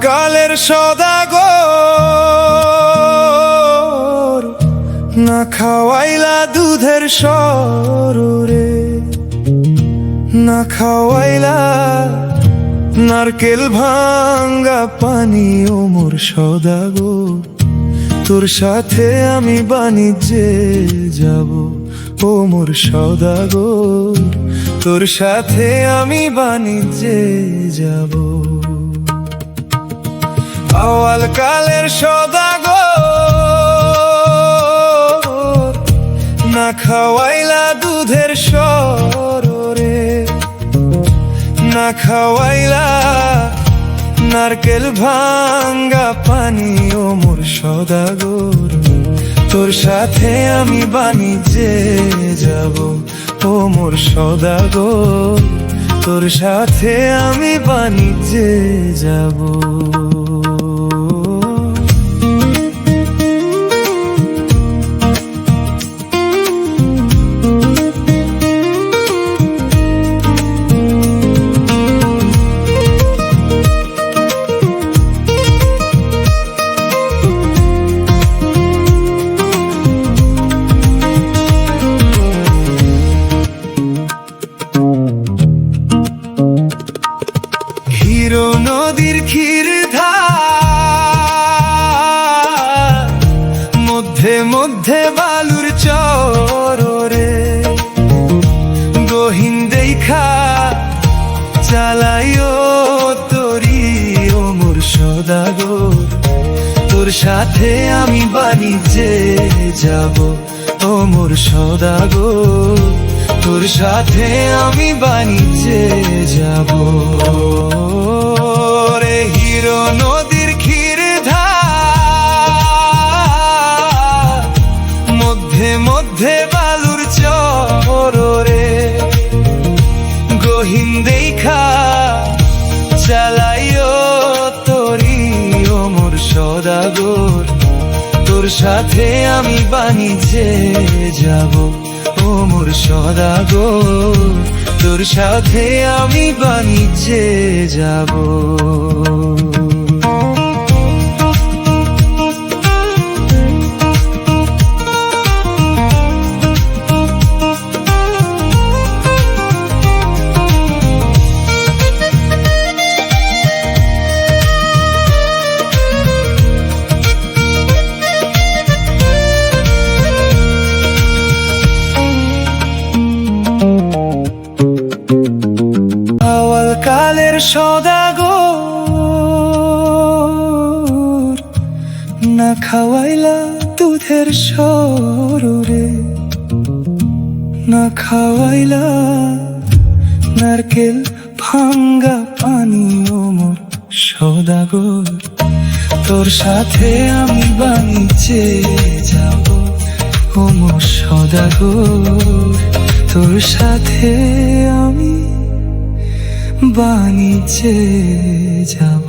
কালের সদাগর, না খাওয়াইলা দুধের সররে, না খাওয়াইলা নারকেল ভাঙ্গা পানি। ও মোর সদাগর, তোর সাথে আমি বাণিজ্যে যাব। ও মোর সদাগর, তোর সাথে আমি বাণিজ্যে যাব। আওয়াল কালের সদাগর, না খাওয়াইলা দুধের সররে, না খাওয়াইলা নারকেল ভাঙ্গা পানি। ও মোর সদাগর, তোর সাথে আমি বাণিজ্যে যাব। ও মোর সদাগর, তোর সাথে আমি বাণিজ্যে যাব। হিরো নদীর ক্ষীর ধার, মধ্যে মধ্যে বালুর চররে, গহীন দেখা চালাইও তরি। ও মোর সদাগর, তোর সাথে আমি বাণিজ্যে যাব। ও মোর সদাগর, তোর সাথে আমি বাণিজ্যে যাব। রে হিরো নদীর ক্ষীর ধার, মধ্যে মধ্যে বালুর চররে, গহীন দেখা চালাইও তরি। ও মোর সদাগর, তোর সাথে আমি বাণিজ্যে যাব। ও মোর সদাগর, তোর সাথে আমি বাণিজ্যে যাব। কালের সদাগর, না খাওয়াইলা দুধের সররে, না খাওয়াইলা নারকেল ভাঙ্গা পানি। ও মোর সদাগর, তোর সাথে আমি বাণিজ্যে যাব। ও মোর সদাগর, তোর সাথে আমি বাণিজ্যে যাব।